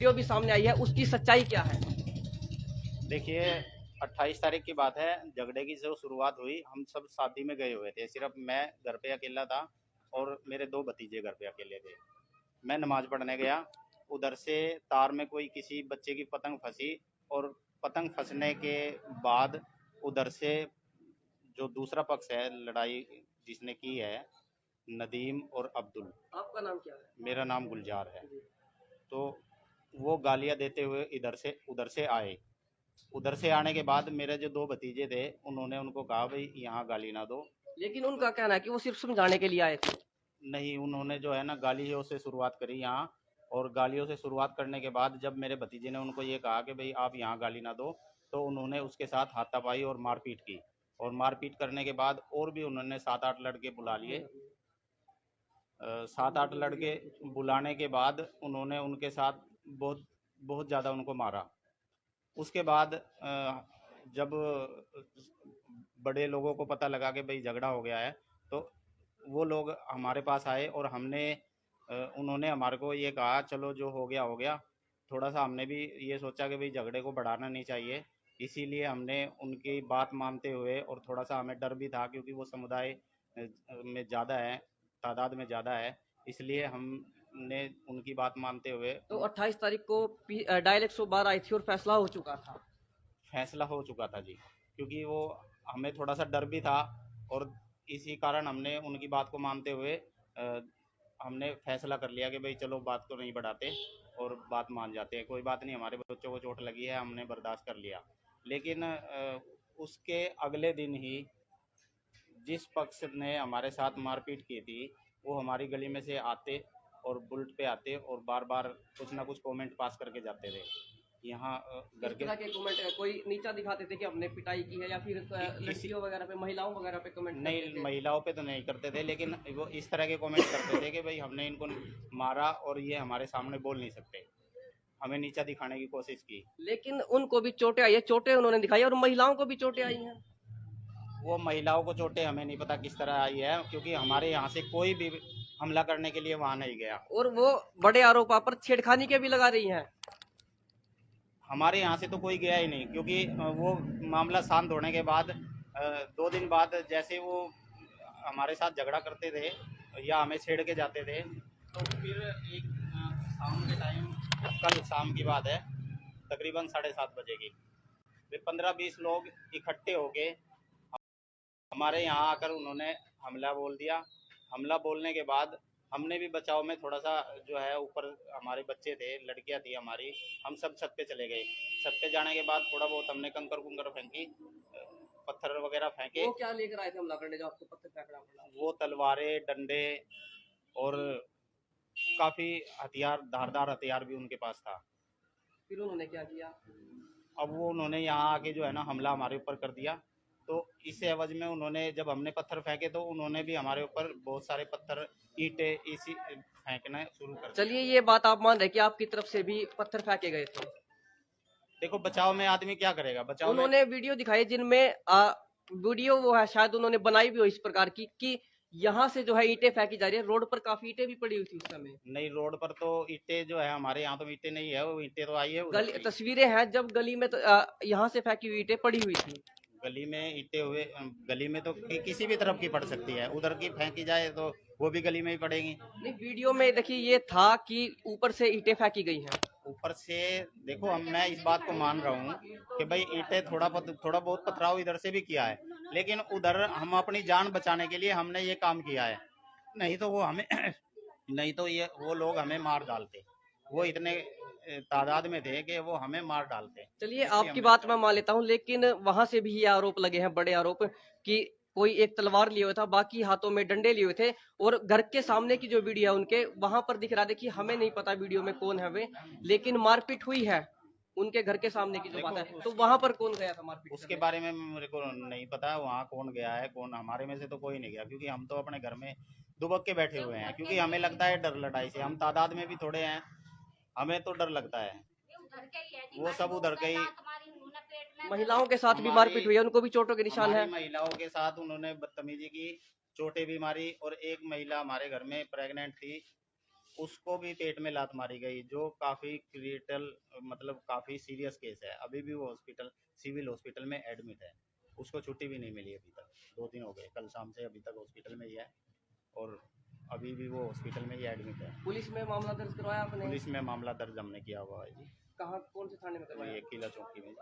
Video भी सामने आई है, उसकी सच्चाई क्या है? देखिए, 28 तारीख की बात है। झगड़े की जो शुरुआत हुई, हम सब शादी में गए हुए थे। सिर्फ मैं घर पे अकेला था और मेरे दो भतीजे घर पे अकेले थे। मैं नमाज पढ़ने गया, उधर से तार में कोई किसी बच्चे की पतंग फंसी और पतंग फंसने के बाद उधर से जो दूसरा पक्ष है, लड़ाई जिसने की है, नदीम और अब्दुल। आपका नाम क्या है? मेरा नाम गुलजार है। तो वो गालियां देते हुए इधर से उधर से आए। उधर से आने के बाद मेरे जो दो भतीजे थे, उन्होंने उनको कहा भाई यहाँ गाली ना दो। लेकिन उनका कहना है कि वो सिर्फ समझाने के लिए आए थे। नहीं, उन्होंने जो है ना गालियों से शुरुआत करी यहाँ। और गालियों से शुरुआत करने के बाद जब मेरे भतीजे ने उनको ये कहा कि भाई आप यहाँ गाली ना दो, तो उन्होंने उसके साथ हाथापाई और मारपीट की। और मारपीट करने के बाद और भी उन्होंने 7-8 लड़के बुला लिए। 7-8 लड़के बुलाने के बाद उन्होंने उनके साथ बहुत बहुत ज़्यादा उनको मारा। उसके बाद जब बड़े लोगों को पता लगा कि भाई झगड़ा हो गया है, तो वो लोग हमारे पास आए और उन्होंने हमारे को ये कहा चलो जो हो गया हो गया। थोड़ा सा हमने भी ये सोचा कि भाई झगड़े को बढ़ाना नहीं चाहिए, इसीलिए हमने उनकी बात मानते हुए, और थोड़ा सा हमें डर भी था क्योंकि वो समुदाय में ज़्यादा है, तादाद में ज़्यादा है, इसलिए हमने उनकी बात मानते हुए। तो 28 तारीख को डायल 112 आई थी और फैसला हो चुका था। फैसला हो चुका था जी, क्योंकि वो हमें थोड़ा सा डर भी था और इसी कारण हमने उनकी बात को मानते हुए हमने फैसला कर लिया कि भाई चलो बात को नहीं बढ़ाते और बात मान जाते हैं। कोई बात नहीं, हमारे बच्चों को चोट लगी है, हमने बर्दाश्त कर लिया। लेकिन उसके अगले दिन ही जिस पक्ष ने हमारे साथ मारपीट की थी, वो हमारी गली में से आते और बुलेट पे आते और बार बार कुछ ना कुछ कमेंट पास करके जाते थे। यहाँ किस घर के तरह के कमेंट है? कोई नीचा दिखाते थे कि हमने पिटाई की है, या फिर लड़कियों वगैरह पे, महिलाओं वगैरह पे कमेंट करते नहीं, थे? महिलाओं पे तो नहीं करते थे, लेकिन वो इस तरह के कमेंट करते थे कि भाई हमने इनको मारा और ये हमारे सामने बोल नहीं सकते, हमें नीचा दिखाने की कोशिश की। लेकिन उनको भी चोटें आई है, चोटें उन्होंने दिखाई और महिलाओं को भी चोटें आई हैं। वो महिलाओं को चोटें हमें नहीं पता किस तरह आई है, क्योंकि हमारे यहाँ से कोई भी हमला करने के लिए वहाँ नहीं गया। और वो बड़े आरोप पर छेड़खानी के भी लगा रही हैं। हमारे यहाँ से तो कोई गया ही नहीं, क्योंकि वो मामला शांत होने के बाद 2 दिन बाद जैसे वो हमारे साथ झगड़ा करते थे या हमें छेड़ के जाते थे, तो फिर एक शाम के टाइम, कल शाम की बात है, तकरीबन 7:30 बजे की, फिर 15-20 लोग इकट्ठे होके हमारे यहाँ आकर उन्होंने हमला बोल दिया। हमला बोलने के बाद हमने भी बचाव में थोड़ा सा जो है, ऊपर हमारे बच्चे थे, लड़कियां थी हमारी, हम सब छत पे चले गए। छत पे जाने के बाद थोड़ा बहुत हमने कंकर कुंकर फेंकी, पत्थर वगैरह फेंके। वो क्या लेकर आए थे हमला करने जो आपको पत्थर फेंकना पड़ा? वो तलवारें, डंडे और काफ़ी हथियार, धारदार हथियार भी उनके पास था। फिर उन्होंने क्या किया? अब वो उन्होंने यहाँ आके जो है ना हमला हमारे ऊपर कर दिया। तो इस एवज में उन्होंने जब हमने पत्थर फेंके, तो उन्होंने भी हमारे ऊपर बहुत सारे पत्थर, ईंटें इसी फेंकना शुरू कर दिया। चलिए, ये बात आप मान रहे कि आपकी तरफ से भी पत्थर फेंके गए थे। देखो, बचाव में आदमी क्या करेगा, बचाव में। उन्होंने वीडियो दिखाई जिनमें वीडियो वो है, शायद उन्होंने बनाई भी हो इस प्रकार की कि यहाँ से जो है ईंटें फेंकी जा रही है। रोड पर काफी ईंटें भी पड़ी हुई थी उस समय। नहीं, रोड पर तो ईंटें जो है, हमारे यहाँ तो ईंटें नहीं है, वो ईंटें तो आई है उधर गली की। तस्वीरें हैं जब गली में तो यहाँ से फेंकी हुई ईंटें पड़ी हुई थी। गली में ईंटें हुए, गली में तो किसी भी तरफ की पड़ सकती है, उधर की फेंकी जाए तो वो भी गली में ही पड़ेगी। नहीं, वीडियो में देखिए ये था कि ऊपर से ईंटें फेंकी गई हैं। ऊपर से देखो, मैं इस बात को मान रहा हूँ कि भाई ईंटें थोड़ा बहुत पथराव इधर से भी किया है, लेकिन उधर हम अपनी जान बचाने के लिए हमने ये काम किया है। नहीं तो वो हमें नहीं तो ये वो लोग हमें मार डालते। वो इतने तादाद में थे कि वो हमें मार डालते। चलिए, आपकी बात मैं मान लेता हूँ, लेकिन वहां से भी ये आरोप लगे हैं, बड़े आरोप, कि कोई एक तलवार लिए हुआ था, बाकी हाथों में डंडे लिए हुए थे। और घर के सामने की जो वीडियो है उनके, वहां पर दिख रहा था कि हमें नहीं पता वीडियो में कौन है वे, लेकिन मारपीट हुई है उनके घर के सामने की जो बात है। तो वहां पर कौन गया था मारपीट उसके करने? बारे में मेरे को नहीं पता वहाँ कौन गया है, कौन। हमारे में से तो कोई नहीं गया, क्योंकि हम तो अपने घर में दुबक के बैठे हुए हैं, क्योंकि हमें लगता है डर लड़ाई से। हम तादाद में भी थोड़े हैं, हमें तो डर लगता है। वो सब उधर के ही। महिलाओं के साथ भी मारपीट हुई है, उनको भी चोटों के निशान है। महिलाओं के साथ उन्होंने बदतमीजी की, चोटें भी मारी, और एक महिला हमारे घर में प्रेग्नेंट थी, उसको भी पेट में लात मारी गई, जो काफ़ी क्रिटिकल, मतलब काफ़ी सीरियस केस है। अभी भी वो हॉस्पिटल, सिविल हॉस्पिटल में एडमिट है। उसको छुट्टी भी नहीं मिली अभी तक, 2 दिन हो गए, कल शाम से अभी तक हॉस्पिटल में ही है और अभी भी वो हॉस्पिटल में ही एडमिट है। पुलिस में मामला दर्ज करवाया आपने? पुलिस में मामला दर्ज हमने किया हुआ है जी। कहाँ, कौन से थाने में करवाया? ये किला चौकी में।